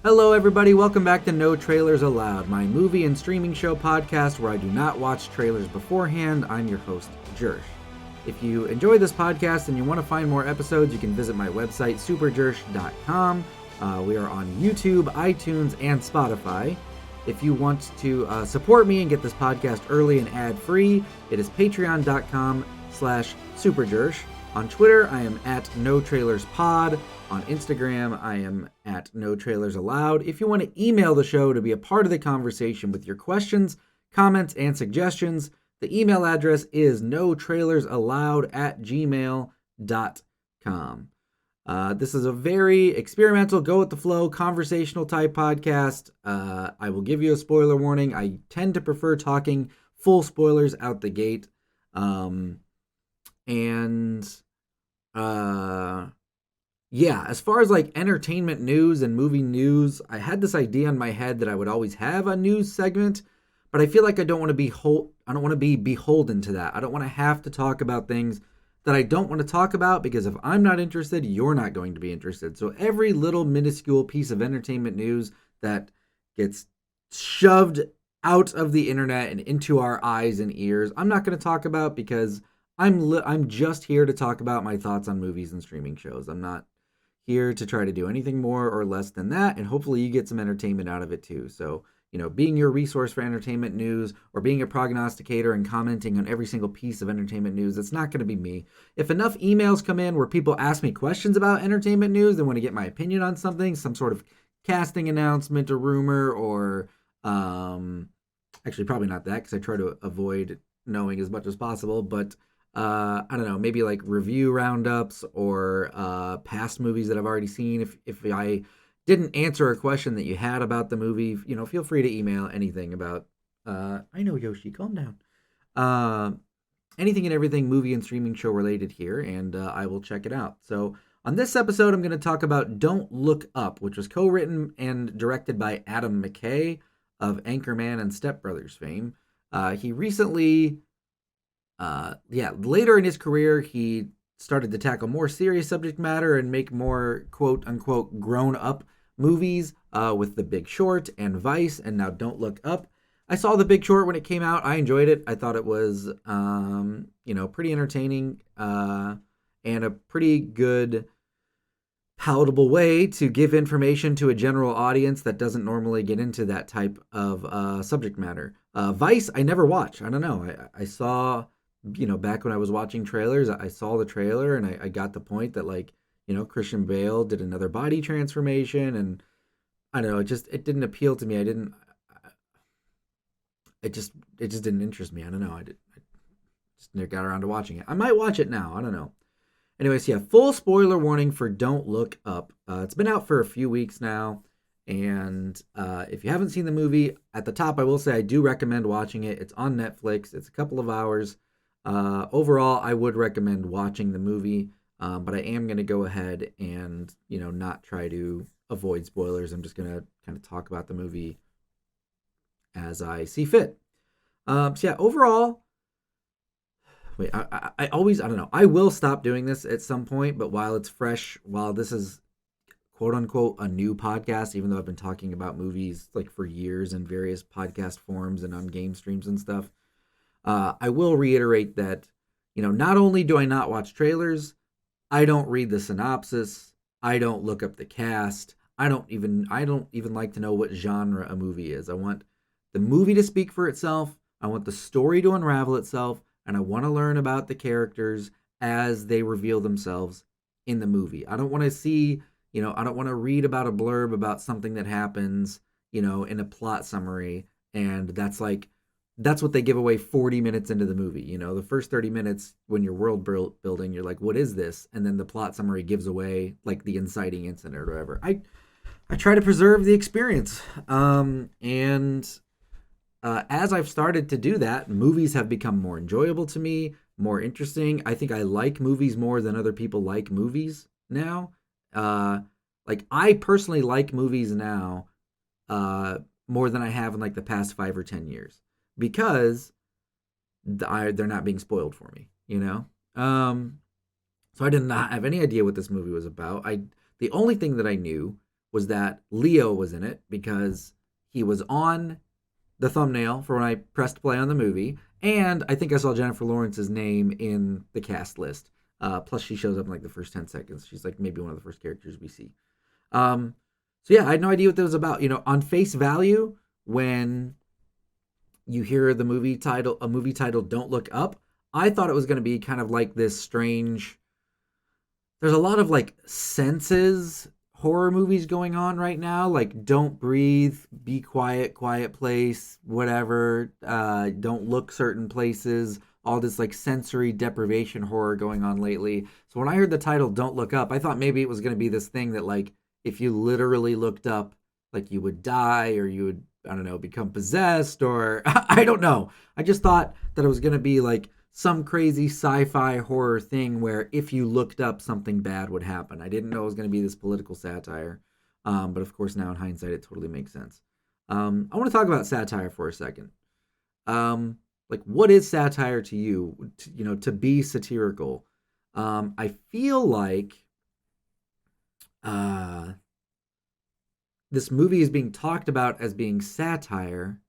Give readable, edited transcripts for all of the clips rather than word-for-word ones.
Hello, everybody. Welcome back to No Trailers Allowed, my movie and streaming show podcast where I do not watch trailers beforehand. I'm your host, Jersh. If you enjoy this podcast and you want to find more episodes, you can visit my website, superjersh.com. We are on YouTube, iTunes, and Spotify. If you want to support me and get this podcast early and ad-free, it is patreon.com/superjersh. On Twitter, I am at NoTrailersPod. On Instagram, I am at NoTrailersAllowed. If you want to email the show to be a part of the conversation with your questions, comments, and suggestions, the email address is notrailersallowed@gmail.com. This is a very experimental, go-with-the-flow, conversational type podcast. I will give you a spoiler warning. I tend to prefer talking full spoilers out the gate. Yeah, as far as like entertainment news and movie news, I had this idea in my head that I would always have a news segment, but I feel like I don't want to be beholden to that. I don't want to have to talk about things that I don't want to talk about, because if I'm not interested, you're not going to be interested. So every little minuscule piece of entertainment news that gets shoved out of the internet and into our eyes and ears, I'm not going to talk about, because I'm just here to talk about my thoughts on movies and streaming shows. I'm not here to try to do anything more or less than that, and hopefully you get some entertainment out of it too. So, being your resource for entertainment news or being a prognosticator and commenting on every single piece of entertainment news, it's not going to be me. If enough emails come in where people ask me questions about entertainment news, they want to get my opinion on something, some sort of casting announcement or rumor, or actually probably not that, because I try to avoid knowing as much as possible, but I don't know, maybe like review roundups or past movies that I've already seen. If I didn't answer a question that you had about the movie, feel free to email anything about I know, Yoshi, calm down. Anything and everything movie and streaming show related here, and I will check it out. So on this episode, I'm going to talk about Don't Look Up, which was co-written and directed by Adam McKay of Anchorman and Step Brothers fame. He recently later in his career, he started to tackle more serious subject matter and make more quote unquote grown up movies with The Big Short and Vice, and now Don't Look Up. I saw The Big Short when it came out. I enjoyed it. I thought it was, pretty entertaining and a pretty good, palatable way to give information to a general audience that doesn't normally get into that type of subject matter. Vice, I never watched. I don't know. I saw, back when I was watching trailers, I saw the trailer and I got the point that, like, Christian Bale did another body transformation, and I don't know, it didn't appeal to me. It just didn't interest me. I don't know. I just never got around to watching it. I might watch it now. I don't know. Anyways, yeah, full spoiler warning for Don't Look Up. It's been out for a few weeks now, and if you haven't seen the movie, at the top I will say I do recommend watching it. It's on Netflix. It's a couple of hours. Overall, I would recommend watching the movie, but I am going to go ahead and, not try to avoid spoilers. I'm just going to kind of talk about the movie as I see fit. Overall, wait, I always, I don't know, I will stop doing this at some point, but while it's fresh, while this is quote unquote a new podcast, even though I've been talking about movies like for years in various podcast forms and on game streams and stuff, I will reiterate that, not only do I not watch trailers, I don't read the synopsis, I don't look up the cast, I don't even like to know what genre a movie is. I want the movie to speak for itself, I want the story to unravel itself, and I want to learn about the characters as they reveal themselves in the movie. I don't want to see, I don't want to read about a blurb about something that happens, in a plot summary, and that's what they give away 40 minutes into the movie. The first 30 minutes when you're world building, you're like, what is this? And then the plot summary gives away like the inciting incident or whatever. I try to preserve the experience. As I've started to do that, movies have become more enjoyable to me, more interesting. I think I like movies more than other people like movies now. I personally like movies now more than I have in like the past 5 or 10 years. Because they're not being spoiled for me, So I did not have any idea what this movie was about. The only thing that I knew was that Leo was in it because he was on the thumbnail for when I pressed play on the movie, and I think I saw Jennifer Lawrence's name in the cast list. Plus, she shows up in like the first 10 seconds. She's like maybe one of the first characters we see. Um, so yeah, I had no idea what that was about. On face value, when you hear the movie title, a movie title, "Don't Look Up," I thought it was going to be kind of like this strange. There's a lot of like senses horror movies going on right now, like Don't Breathe, Be Quiet, Quiet Place, whatever, Don't Look Certain Places, all this like sensory deprivation horror going on lately. So when I heard the title Don't Look Up, I thought maybe it was going to be this thing that like if you literally looked up, like you would die or you would, I don't know, become possessed or I don't know. I just thought that it was going to be like some crazy sci-fi horror thing where if you looked up, something bad would happen. I didn't know it was going to be this political satire, but of course now in hindsight it totally makes sense. I want to talk about satire for a second. Like, what is satire to you? To be satirical. I feel like uh, this movie is being talked about as being satire,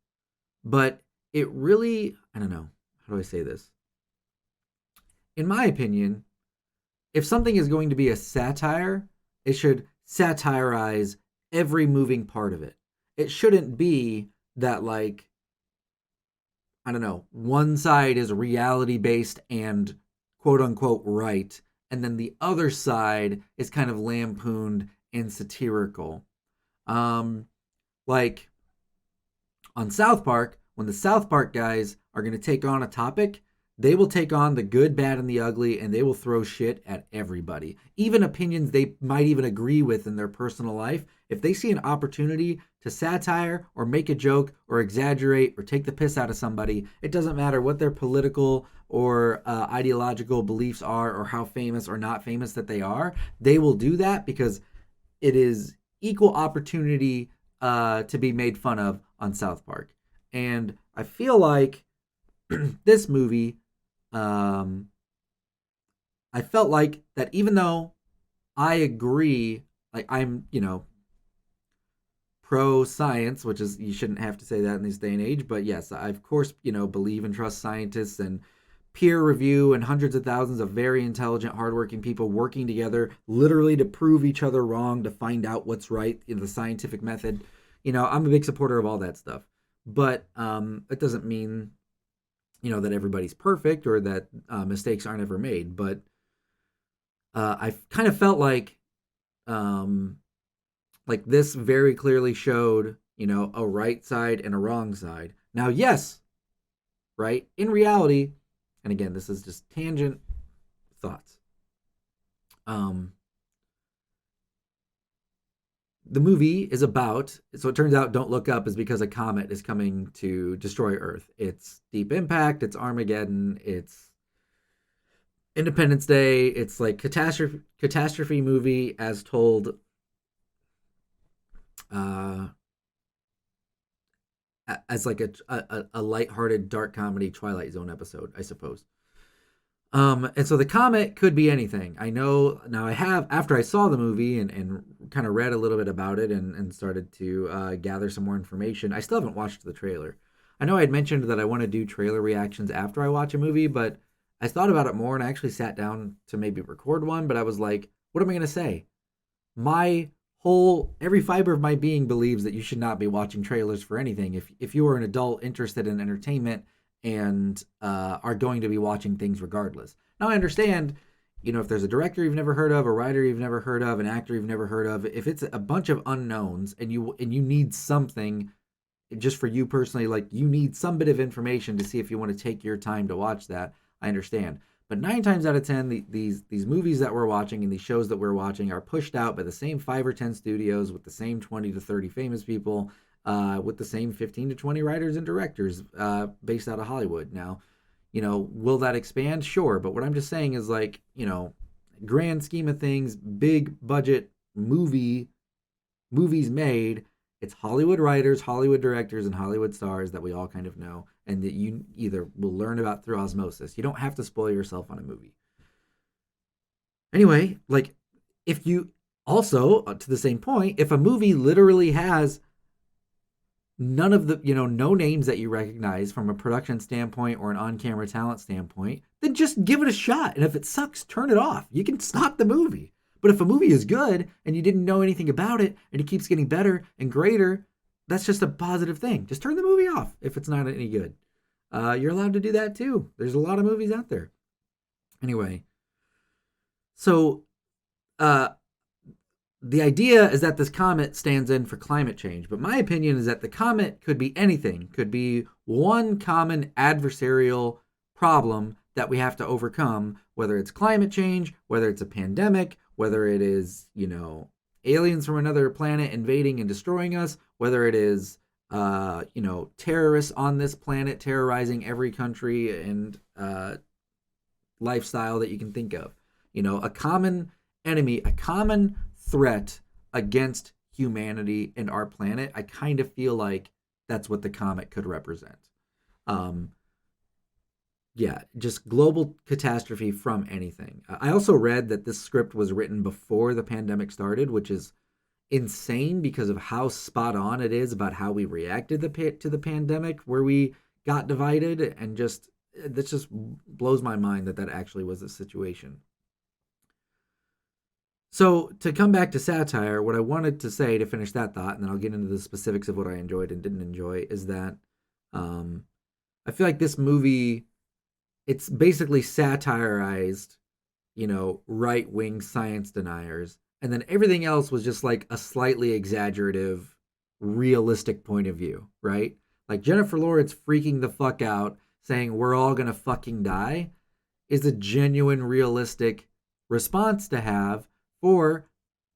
but it really, I don't know, how do I say this? In my opinion, if something is going to be a satire, it should satirize every moving part of it. It shouldn't be that, like, I don't know, one side is reality based and quote unquote right, and then the other side is kind of lampooned and satirical. Um, like on South Park, when the South Park guys are going to take on a topic, they will take on the good, bad, and the ugly, and they will throw shit at everybody. Even opinions they might even agree with in their personal life. If they see an opportunity to satire or make a joke or exaggerate or take the piss out of somebody, it doesn't matter what their political or ideological beliefs are or how famous or not famous that they are. They will do that because it is equal opportunity to be made fun of on South Park. And I feel like this movie, um, I felt like that even though I agree, like I'm, pro science, which is, you shouldn't have to say that in this day and age, but yes, I of course, believe and trust scientists and peer review and hundreds of thousands of very intelligent, hardworking people working together literally to prove each other wrong, to find out what's right in the scientific method. I'm a big supporter of all that stuff. But it doesn't mean, that everybody's perfect or that mistakes aren't ever made. But I kind of felt um, like this very clearly showed, a right side and a wrong side. Now, yes, right? In reality, and again, this is just tangent thoughts. Um, the movie is about, so it turns out Don't Look Up is because a comet is coming to destroy Earth. It's Deep Impact, it's Armageddon, it's Independence Day, it's like catastrophe movie as told uh as like a lighthearted dark comedy Twilight Zone episode, I suppose. And so the comet could be anything. I know now. I have, after I saw the movie and kind of read a little bit about it and started to gather some more information. I still haven't watched the trailer. I know I had mentioned that I want to do trailer reactions after I watch a movie, but I thought about it more and I actually sat down to maybe record one. But I was like, what am I going to say? My whole, every fiber of my being believes that you should not be watching trailers for anything. If you are an adult interested in entertainment and are going to be watching things regardless. Now I understand, if there's a director you've never heard of, a writer you've never heard of, an actor you've never heard of, if it's a bunch of unknowns and you need something just for you personally, like you need some bit of information to see if you want to take your time to watch that, I understand. But 9 times out of 10, these movies that we're watching and these shows that we're watching are pushed out by the same 5 or 10 studios with the same 20 to 30 famous people, with the same 15 to 20 writers and directors based out of Hollywood. Now, will that expand? Sure. But what I'm just saying is like, grand scheme of things, big budget movies made. It's Hollywood writers, Hollywood directors, and Hollywood stars that we all kind of know, and that you either will learn about through osmosis. You don't have to spoil yourself on a movie. Anyway, like, if you Also, to the same point, if a movie literally has none of the, no names that you recognize from a production standpoint or an on-camera talent standpoint, then just give it a shot. And if it sucks, turn it off. You can stop the movie. But if a movie is good and you didn't know anything about it and it keeps getting better and greater, that's just a positive thing. Just turn the movie off if it's not any good. You're allowed to do that too. There's a lot of movies out there. Anyway, so the idea is that this comet stands in for climate change, but my opinion is that the comet could be anything, could be one common adversarial problem that we have to overcome, whether it's climate change, whether it's a pandemic, whether it is, aliens from another planet invading and destroying us, whether it is, terrorists on this planet terrorizing every country and lifestyle that you can think of. A common enemy, a common threat against humanity and our planet. I kind of feel like that's what the comet could represent. Just global catastrophe from anything. I also read that this script was written before the pandemic started, which is insane because of how spot on it is about how we reacted to the pandemic, where we got divided, and this just blows my mind that actually was the situation. So to come back to satire, what I wanted to say to finish that thought, and then I'll get into the specifics of what I enjoyed and didn't enjoy, is that I feel like this movie, it's basically satirized, right-wing science deniers, and then everything else was just like a slightly exaggerative, realistic point of view, right? Like Jennifer Lawrence freaking the fuck out, saying we're all gonna fucking die, is a genuine, realistic response to have for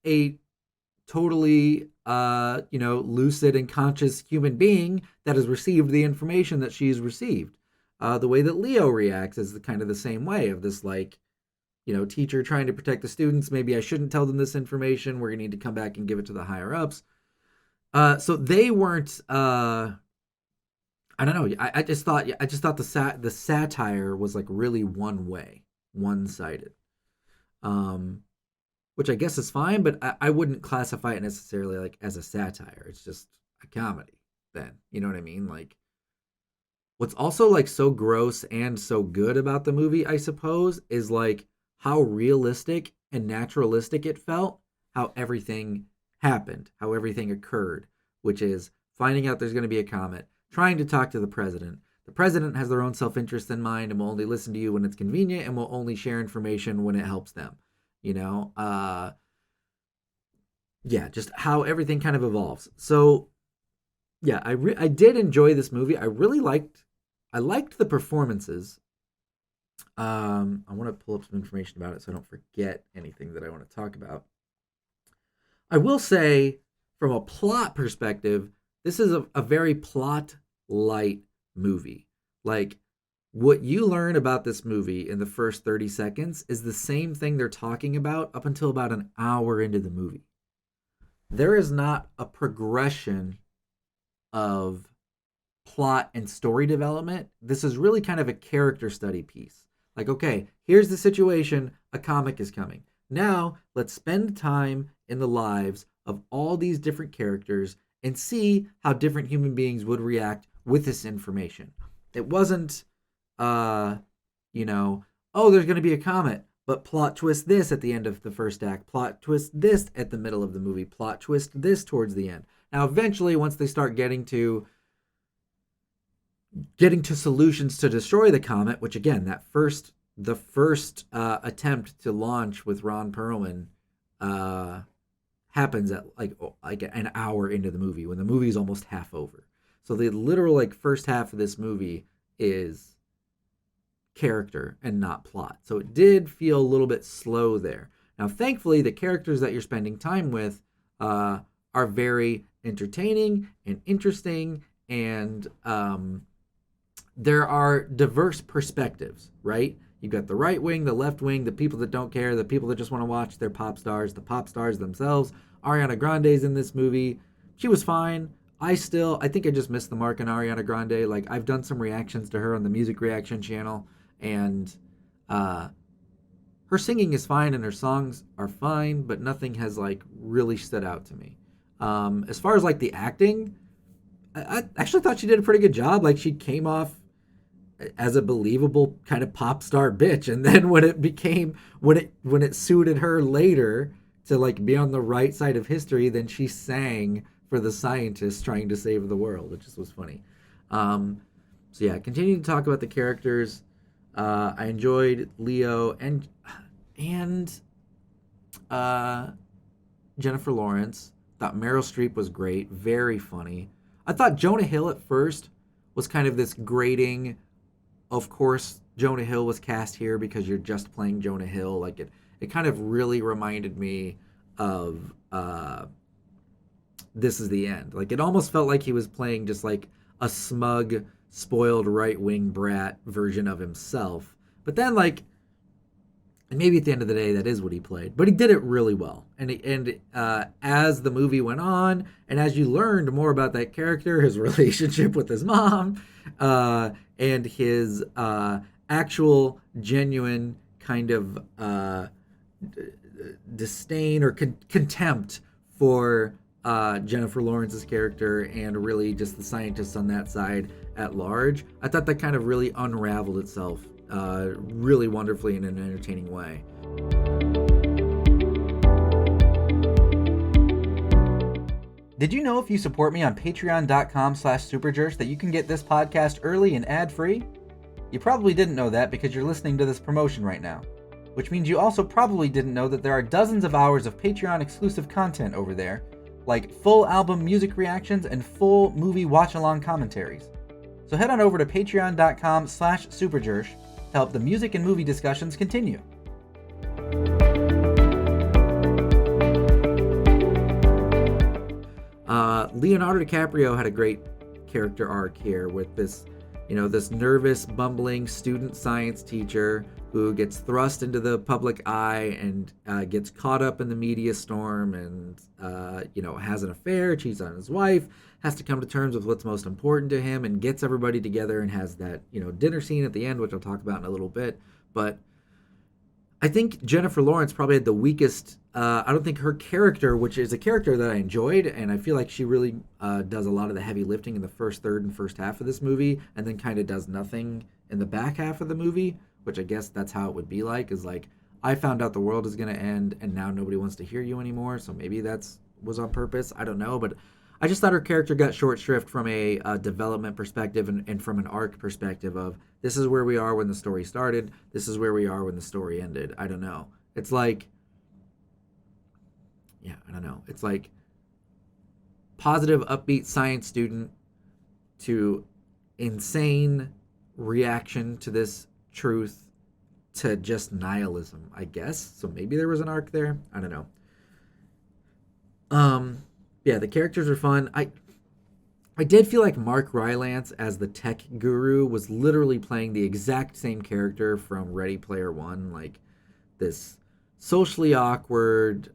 a totally, lucid and conscious human being that has received the information that she's received. The way that Leo reacts is kind of the same way, of this, teacher trying to protect the students. Maybe I shouldn't tell them this information. We're going to need to come back and give it to the higher ups. So they weren't, I don't know. I just thought the satire was like really one way, one-sided. Which I guess is fine, but I wouldn't classify it necessarily like as a satire. It's just a comedy then. You know what I mean? Like, what's also like so gross and so good about the movie, I suppose, is like how realistic and naturalistic it felt, how everything happened, how everything occurred, which is finding out there's going to be a comet, trying to talk to the president. The president has their own self-interest in mind and will only listen to you when it's convenient and will only share information when it helps them. Just how everything kind of evolves. So, yeah, I did enjoy this movie. I liked the performances. I want to pull up some information about it so I don't forget anything that I want to talk about. I will say, from a plot perspective, this is a very plot light movie. Like, what you learn about this movie in the first 30 seconds is the same thing they're talking about up until about an hour into the movie. There is not a progression of plot and story development. This is really kind of a character study piece. Like, okay, here's the situation, a comic is coming. Now, let's spend time in the lives of all these different characters and see how different human beings would react with this information. It wasn't oh, there's going to be a comet, but plot twist this at the end of the first act, plot twist this at the middle of the movie, plot twist this towards the end. Now, eventually, once they start getting to solutions to destroy the comet, which again, the first attempt to launch with Ron Perlman happens at like an hour into the movie, when the movie is almost half over. So the literal first half of this movie is character and not plot. So it did feel a little bit slow there. Now, thankfully, the characters that you're spending time with are very entertaining and interesting, and there are diverse perspectives, right? You've got the right wing, the left wing, the people that don't care, the people that just want to watch their pop stars, the pop stars themselves. Ariana Grande's in this movie. She was fine. I think I just missed the mark on Ariana Grande. Like, I've done some reactions to her on the music reaction channel, and her singing is fine and her songs are fine, but nothing has like really stood out to me. As far as like the acting, I actually thought she did a pretty good job. Like she came off as a believable kind of pop star bitch, and then when it suited her later to like be on the right side of history, then she sang for the scientists trying to save the world. It just was funny. Um, so yeah, continue to talk about the characters. I enjoyed Leo and uh, Jennifer Lawrence. Thought Meryl Streep was great, very funny. I thought Jonah Hill at first was kind of this grating. Of course, Jonah Hill was cast here because you're just playing Jonah Hill. Like it kind of really reminded me of This Is the End. Like it almost felt like he was playing just like a smug, spoiled right wing brat version of himself. But then like, and maybe at the end of the day that is what he played, but he did it really well. And as the movie went on, and as you learned more about that character, his relationship with his mom, and his actual genuine kind of disdain or contempt for Jennifer Lawrence's character and really just the scientists on that side at large, I thought that kind of really unraveled itself really wonderfully in an entertaining way. Did you know if you support me on patreon.com/superjersh that you can get this podcast early and ad-free? You probably didn't know that because you're listening to this promotion right now, which means you also probably didn't know that there are dozens of hours of Patreon exclusive content over there, like full album music reactions and full movie watch-along commentaries. So head on over to patreon.com/superjersh to help the music and movie discussions continue. Leonardo DiCaprio had a great character arc here with this, this nervous, bumbling student science teacher who gets thrust into the public eye and gets caught up in the media storm and, has an affair, cheats on his wife, has to come to terms with what's most important to him and gets everybody together and has that, dinner scene at the end, which I'll talk about in a little bit. But I think Jennifer Lawrence probably had the weakest. I don't think her character, which is a character that I enjoyed, and I feel like she really does a lot of the heavy lifting in the first third and first half of this movie, and then kind of does nothing in the back half of the movie, which I guess that's how it would be like, is like, I found out the world is going to end, and now nobody wants to hear you anymore, so maybe that's was on purpose. I don't know, but I just thought her character got short shrift from a development perspective and from an arc perspective of, this is where we are when the story started, this is where we are when the story ended. I don't know. It's like, I don't know. It's like positive, upbeat science student to insane reaction to this truth to just nihilism, I guess. So maybe there was an arc there. I don't know. Yeah, the characters are fun. I did feel like Mark Rylance as the tech guru was literally playing the exact same character from Ready Player One, like this socially awkward,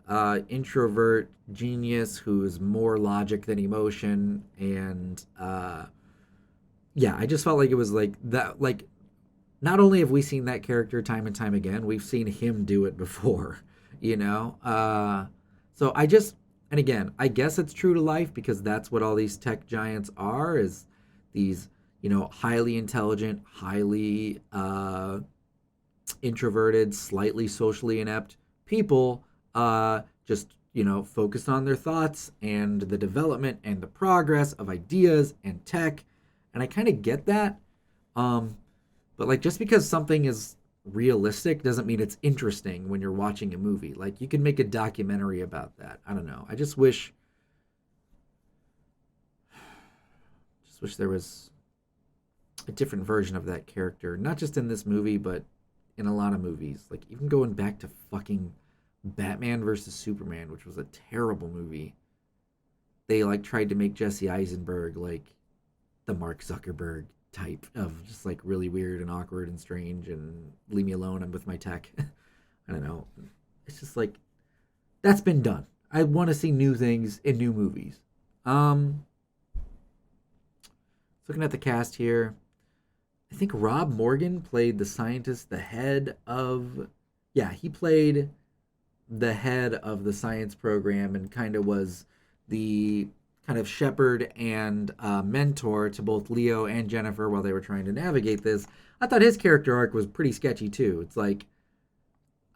introvert genius who is more logic than emotion, and I just felt like it was like that. Like, not only have we seen that character time and time again, we've seen him do it before, So and again, I guess it's true to life because that's what all these tech giants are, is these, highly intelligent, highly introverted, slightly socially inept people, just, focused on their thoughts and the development and the progress of ideas and tech. And I kind of get that. But like, just because something is realistic doesn't mean it's interesting when you're watching a movie. Like, you can make a documentary about that. I don't know. I just wish there was a different version of that character, not just in this movie, but in a lot of movies. Like, even going back to fucking Batman versus Superman, which was a terrible movie. They like tried to make Jesse Eisenberg like the Mark Zuckerberg type of just like really weird and awkward and strange and leave me alone, I'm with my tech. I don't know. It's just like, that's been done. I want to see new things in new movies. Looking at the cast here, I think Rob Morgan played the scientist, the head of yeah, he played the head of the science program and kind of was the kind of shepherd and mentor to both Leo and Jennifer while they were trying to navigate this. I thought his character arc was pretty sketchy too. It's like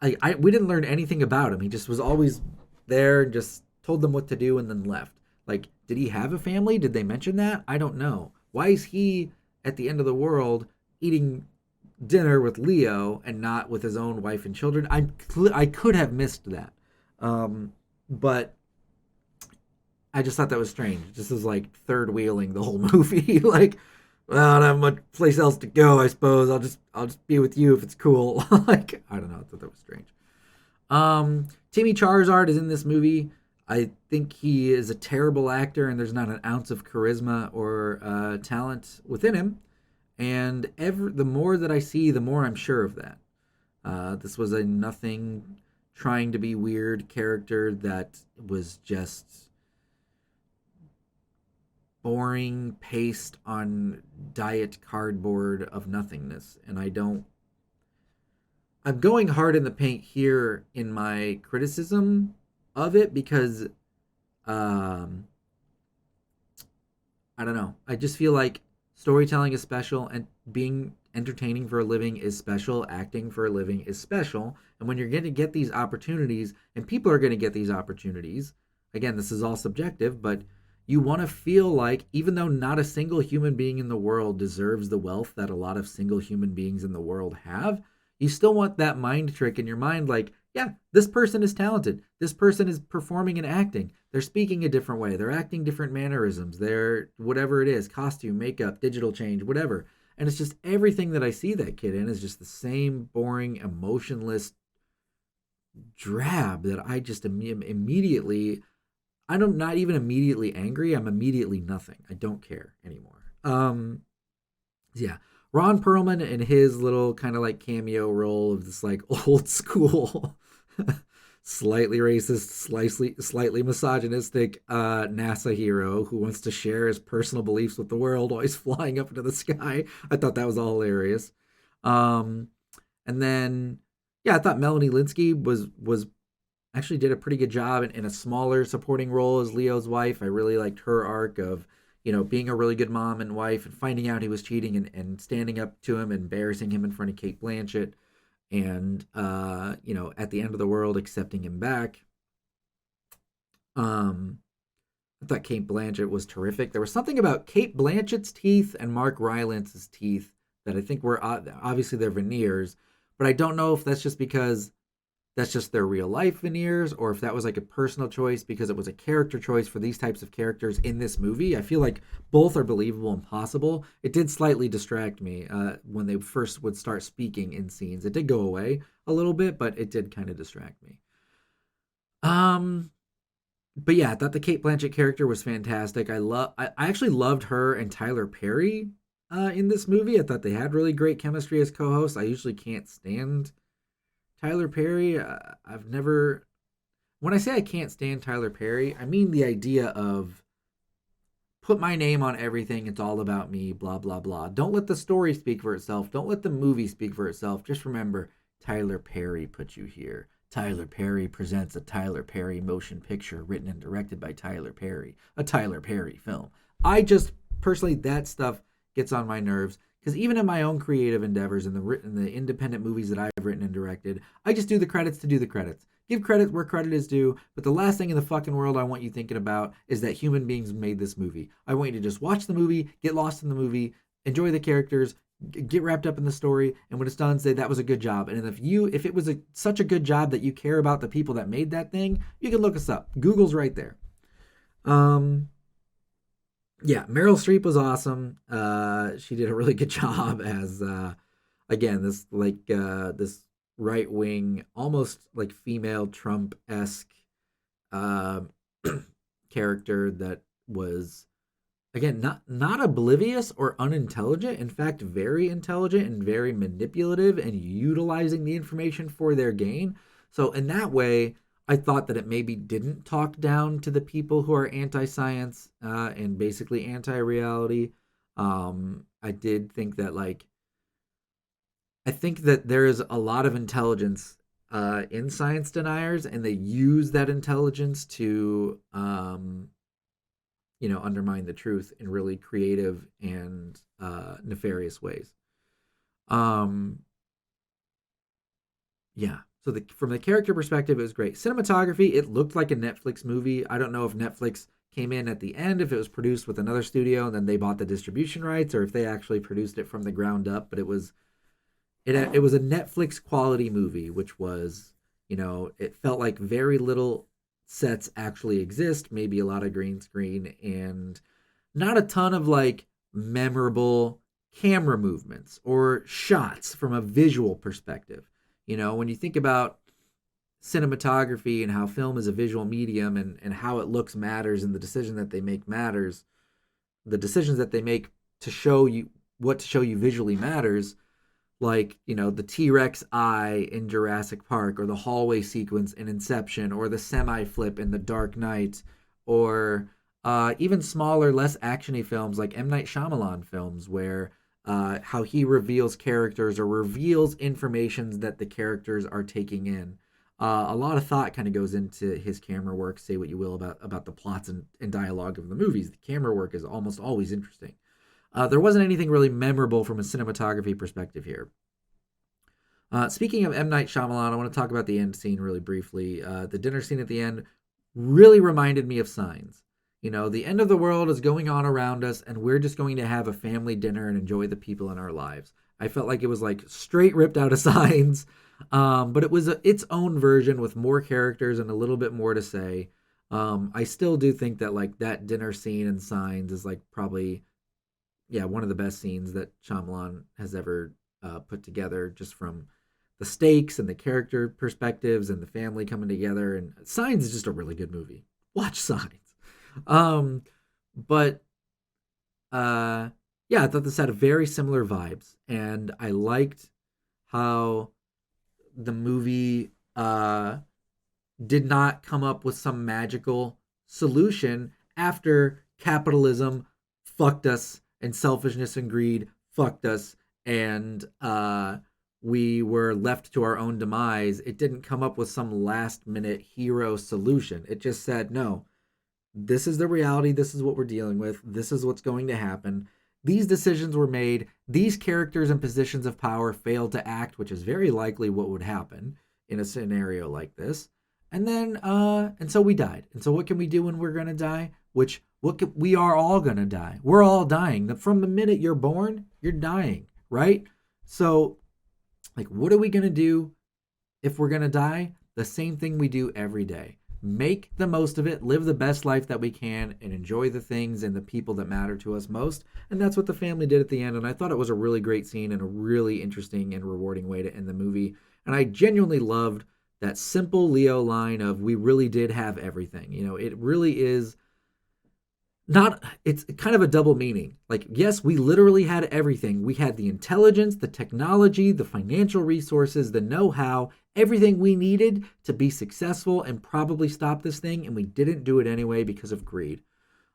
we didn't learn anything about him. He just was always there and just told them what to do and then left. Like, did he have a family? Did they mention that? I don't know. Why is he at the end of the world eating dinner with Leo and not with his own wife and children? I could have missed that, but I just thought that was strange. This was like third wheeling the whole movie. Like, well, I don't have much place else to go. I suppose I'll just be with you if it's cool. Like, I don't know. I thought that was strange. Timmy Charizard is in this movie. I think he is a terrible actor, and there's not an ounce of charisma or talent within him. And the more that I see, the more I'm sure of that. This was a nothing trying to be weird character that was just boring paste on diet cardboard of nothingness. And I'm going hard in the paint here in my criticism of it because um, I don't know. I just feel like storytelling is special and being entertaining for a living is special. Acting for a living is special. And when you're going to get these opportunities, and people are going to get these opportunities, again, this is all subjective, but you want to feel like, even though not a single human being in the world deserves the wealth that a lot of single human beings in the world have, you still want that mind trick in your mind like, yeah, this person is talented. This person is performing and acting. They're speaking a different way. They're acting different mannerisms. They're whatever it is, costume, makeup, digital change, whatever. And it's just everything that I see that kid in is just the same boring, emotionless drab that I just immediately, I'm not even immediately angry. I'm immediately nothing. I don't care anymore. Yeah. Ron Perlman in his little kind of like cameo role of this like old school slightly racist, slightly misogynistic NASA hero who wants to share his personal beliefs with the world while he's flying up into the sky. I thought that was all hilarious. Um, and then, yeah, I thought Melanie Linsky was actually did a pretty good job in a smaller supporting role as Leo's wife. I really liked her arc of being a really good mom and wife and finding out he was cheating and standing up to him, embarrassing him in front of Kate Blanchett, and at the end of the world accepting him back. I thought Kate Blanchett was terrific. There was something about Kate Blanchett's teeth and Mark Rylance's teeth that I think were obviously their veneers, but I don't know if that's just because that's just their real life veneers or if that was like a personal choice because it was a character choice for these types of characters in this movie. I feel like both are believable and possible. It did slightly distract me when they first would start speaking in scenes. It did go away a little bit, but it did kind of distract me. Um, but yeah, I thought the Kate Blanchett character was fantastic. I actually loved her and Tyler Perry in this movie. I thought they had really great chemistry as co-hosts. I usually can't stand Tyler Perry. I've never. When I say I can't stand Tyler Perry, I mean the idea of put my name on everything. It's all about me. Blah blah blah. Don't let the story speak for itself. Don't let the movie speak for itself. Just remember, Tyler Perry put you here. Tyler Perry presents a Tyler Perry motion picture written and directed by Tyler Perry, a Tyler Perry film. I just personally that stuff gets on my nerves because even in my own creative endeavors and the independent movies that I've written and directed, I just do the credits to do the credits. Give credit where credit is due, but the last thing in the fucking world I want you thinking about is that human beings made this movie. I want you to just watch the movie, get lost in the movie, enjoy the characters, get wrapped up in the story, and when it's done, say that was a good job. And if it was such a good job that you care about the people that made that thing, you can look us up. Google's right there. Um, yeah, Meryl Streep was awesome. She did a really good job as again this right wing, almost like female Trump esque uh, character that was again not oblivious or unintelligent. In fact, very intelligent and very manipulative and utilizing the information for their gain. So in that way, I thought that it maybe didn't talk down to the people who are anti-science and basically anti-reality. I did think that I think that there is a lot of intelligence in science deniers, and they use that intelligence to undermine the truth in really creative and nefarious ways. Um, yeah. So from the character perspective, it was great. Cinematography, it looked like a Netflix movie. I don't know if Netflix came in at the end, if it was produced with another studio and then they bought the distribution rights, or if they actually produced it from the ground up. But it was a Netflix quality movie, which was, it felt like very little sets actually exist, maybe a lot of green screen, and not a ton of like memorable camera movements or shots from a visual perspective. When you think about cinematography and how film is a visual medium, and how it looks matters, and the decision that they make matters, the decisions that they make to show you what to show you visually matters, like, the T-Rex eye in Jurassic Park, or the hallway sequence in Inception, or the semi-flip in The Dark Knight, or even smaller, less actiony films like M. Night Shyamalan films, where how he reveals characters or reveals information that the characters are taking in. A lot of thought kind of goes into his camera work. Say what you will about the plots and dialogue of the movies. The camera work is almost always interesting. There wasn't anything really memorable from a cinematography perspective here. Speaking of M. Night Shyamalan, I want to talk about the end scene really briefly. The dinner scene at the end really reminded me of Signs. The end of the world is going on around us, and we're just going to have a family dinner and enjoy the people in our lives. I felt like it was like straight ripped out of Signs, but it was its own version with more characters and a little bit more to say. I still do think that like that dinner scene in Signs is like probably, yeah, one of the best scenes that Shyamalan has ever put together, just from the stakes and the character perspectives and the family coming together. And Signs is just a really good movie. Watch Signs. But yeah, I thought this had a very similar vibes, and I liked how the movie did not come up with some magical solution after capitalism fucked us and selfishness and greed fucked us, and we were left to our own demise. It didn't come up with some last minute hero solution. It just said, no, this is the reality. This is what we're dealing with. This is what's going to happen. These decisions were made. These characters in positions of power failed to act, which is very likely what would happen in a scenario like this. And then, and so we died. And so what can we do when we're going to die? We are all going to die. We're all dying. From the minute you're born, you're dying, right? So, like, what are we going to do if we're going to die? The same thing we do every day. Make the most of it, live the best life that we can, and enjoy the things and the people that matter to us most. And that's what the family did at the end. And I thought it was a really great scene and a really interesting and rewarding way to end the movie. And I genuinely loved that simple Leo line of, we really did have everything. It really is not, it's kind of a double meaning. Like, yes, we literally had everything. We had the intelligence, the technology, the financial resources, the know-how, everything we needed to be successful and probably stop this thing, and we didn't do it anyway because of greed.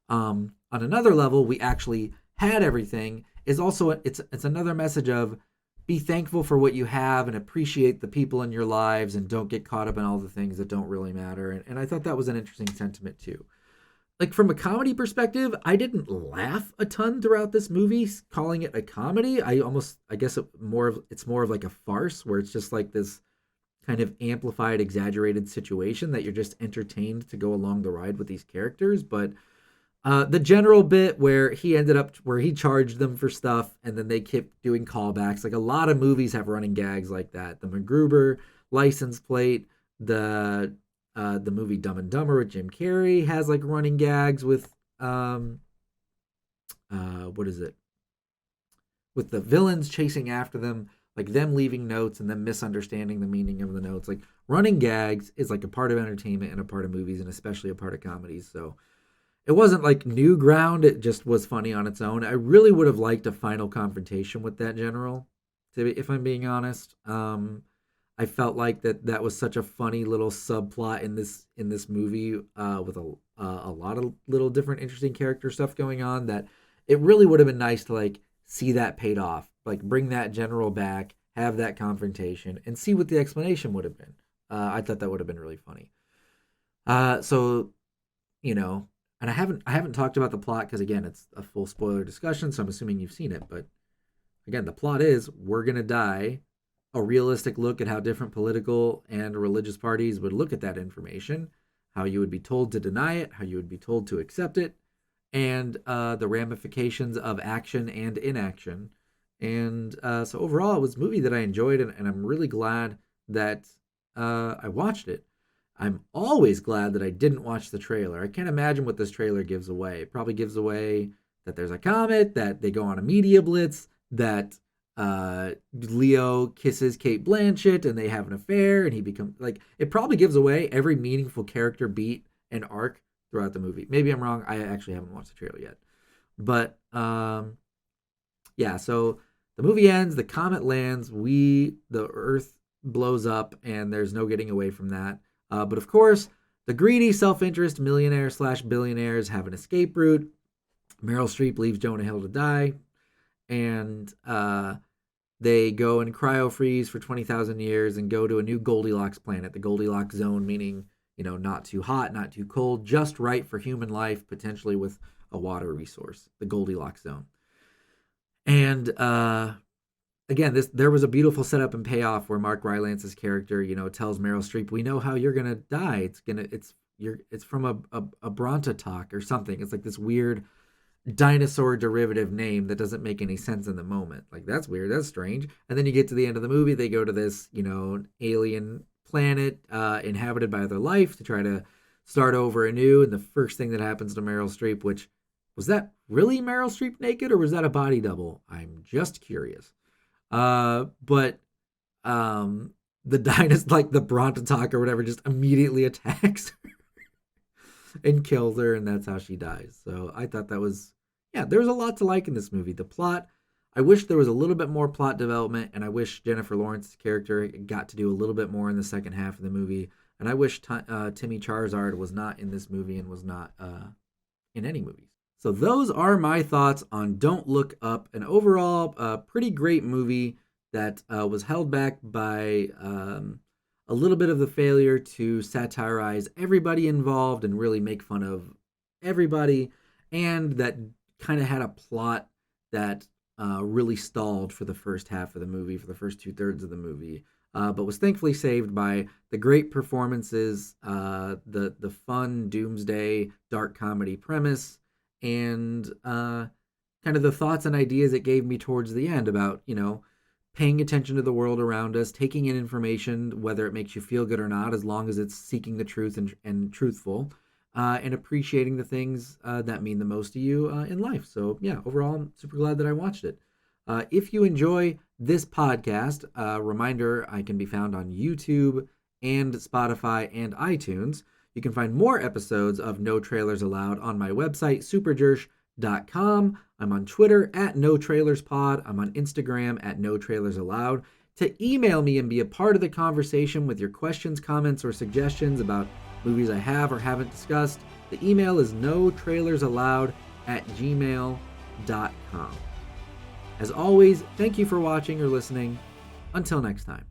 On another level, we actually had everything is also, it's another message of, be thankful for what you have and appreciate the people in your lives, and don't get caught up in all the things that don't really matter. And I thought that was an interesting sentiment too. Like, from a comedy perspective, I didn't laugh a ton throughout this movie, calling it a comedy. I guess it's more of like a farce, where it's just like this kind of amplified, exaggerated situation that you're just entertained to go along the ride with these characters. But the general bit where he charged them for stuff, and then they kept doing callbacks. Like, a lot of movies have running gags like that. The MacGruber license plate, the movie Dumb and Dumber with Jim Carrey has like running gags with what is it? With the villains chasing after them, like them leaving notes and them misunderstanding the meaning of the notes. Like, running gags is like a part of entertainment and a part of movies, and especially a part of comedies. So it wasn't like new ground. It just was funny on its own. I really would have liked a final confrontation with that general, if I'm being honest. I felt like that was such a funny little subplot in this movie, with a lot of little different interesting character stuff going on, that it really would have been nice to like see that paid off, like bring that general back, have that confrontation, and see what the explanation would have been. I thought that would have been really funny. So, you know, and I haven't talked about the plot because again, it's a full spoiler discussion, so I'm assuming you've seen it. But again, the plot is we're gonna die. A realistic look at how different political and religious parties would look at that information, how you would be told to deny it, how you would be told to accept it, and the ramifications of action and inaction. And so overall, it was a movie that I enjoyed, and I'm really glad that I watched it. I'm always glad that I didn't watch the trailer. I can't imagine what this trailer gives away. It probably gives away that there's a comet, that they go on a media blitz, that Leo kisses Kate Blanchett and they have an affair and he becomes like, it probably gives away every meaningful character beat and arc throughout the movie. Maybe I'm wrong. I actually haven't watched the trailer yet. But yeah, so the movie ends, the comet lands, the Earth blows up, and there's no getting away from that. But of course, the greedy self-interest millionaire/billionaires have an escape route. Meryl Streep leaves Jonah Hill to die, and they go and cryo freeze for 20,000 years and go to a new Goldilocks planet, the Goldilocks zone, meaning, not too hot, not too cold, just right for human life, potentially with a water resource, the Goldilocks zone. And again, there was a beautiful setup and payoff where Mark Rylance's character, tells Meryl Streep, "We know how you're gonna die. It's from a Brontotalk or something. It's like this weird dinosaur derivative name that doesn't make any sense in the moment. Like, that's weird, that's strange." And then you get to the end of the movie, they go to this, alien planet inhabited by other life to try to start over anew. And the first thing that happens to Meryl Streep, which was that really Meryl Streep naked or was that a body double? I'm just curious. But the dinosaur, like the Brontotalk or whatever, just immediately attacks her and kills her, and that's how she dies. So I thought that was, there was a lot to like in this movie. The plot, I wish there was a little bit more plot development, and I wish Jennifer Lawrence's character got to do a little bit more in the second half of the movie. And I wish Timmy Charizard was not in this movie and was not in any movies. So those are my thoughts on Don't Look Up, an overall pretty great movie that was held back by a little bit of the failure to satirize everybody involved and really make fun of everybody, and that kind of had a plot that really stalled for the first half of the movie, for the first 2/3 of the movie, but was thankfully saved by the great performances, the fun doomsday dark comedy premise, and kind of the thoughts and ideas it gave me towards the end about, paying attention to the world around us, taking in information, whether it makes you feel good or not, as long as it's seeking the truth and truthful, and appreciating the things that mean the most to you in life. So yeah, overall, I'm super glad that I watched it. If you enjoy this podcast, reminder, I can be found on YouTube and Spotify and iTunes. You can find more episodes of No Trailers Allowed on my website, superjersh.com. I'm on Twitter at NoTrailersPod. I'm on Instagram at NoTrailersAllowed. To email me and be a part of the conversation with your questions, comments, or suggestions about movies I have or haven't discussed, the email is notrailersallowed@gmail.com. As always, thank you for watching or listening. Until next time.